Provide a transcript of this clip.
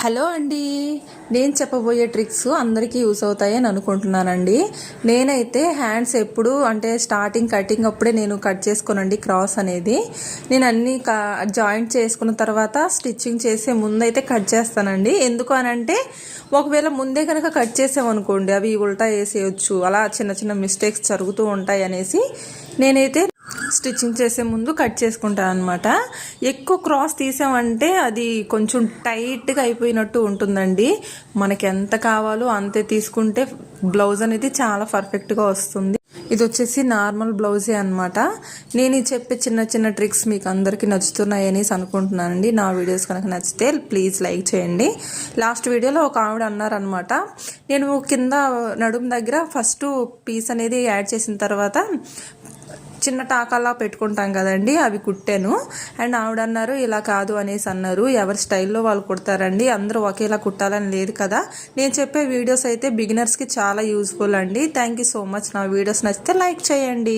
Hello అండి. నేను చెప్పబోయే ట్రిక్స్ అందరికీ యూస్ అవుతాయని అనుకుంటున్నానండి. నేనైతే హ్యాండ్స్ ఎప్పుడు అంటే స్టార్టింగ్ కటింగ్ అప్పుడే నేను కట్ చేసుకోనండి. క్రాస్ అనేది నేను అన్ని జాయింట్ చేసుకున్న తర్వాత స్టిచ్చింగ్ చేసే ముందైతే కట్ చేస్తానండి. ఎందుకు అనంటే ఒకవేళ ముందే కనుక కట్ చేసామనుకోండి అవి ఉల్టా వేసేయచ్చు, అలా చిన్న చిన్న మిస్టేక్స్ జరుగుతూ ఉంటాయి అనేసి నేనైతే స్టిచ్చింగ్ చేసే ముందు కట్ చేసుకుంటాను అనమాట. ఎక్కువ క్రాస్ తీసామంటే అది కొంచెం టైట్గా అయిపోయినట్టు ఉంటుందండి. మనకి ఎంత కావాలో అంతే తీసుకుంటే బ్లౌజ్ అనేది చాలా పర్ఫెక్ట్గా వస్తుంది. ఇది వచ్చేసి నార్మల్ బ్లౌజే అనమాట. నేను చెప్పే చిన్న చిన్న ట్రిక్స్ మీకు అందరికీ నచ్చుతున్నాయి అనేసి అనుకుంటున్నానండి. నా వీడియోస్ కనుక నచ్చితే ప్లీజ్ లైక్ చేయండి. లాస్ట్ వీడియోలో ఒక ఆవిడ అన్నారనమాట, నేను కింద నడుము దగ్గర ఫస్ట్ పీస్ అనేది యాడ్ చేసిన తర్వాత చిన్న టాకాలా పెట్టుకుంటాం కదండి, అవి కుట్టాను. అండ్ ఆవిడ అన్నారు ఇలా కాదు అనేసి అన్నారు. ఎవరి స్టైల్లో వాళ్ళు కుడతారండి, అందరూ ఒకేలా కుట్టాలని లేదు కదా. నేను చెప్పే వీడియోస్ అయితే బిగినర్స్కి చాలా యూస్ఫుల్ అండి. Thank you so much. నా వీడియోస్ నచ్చితే లైక్ చేయండి.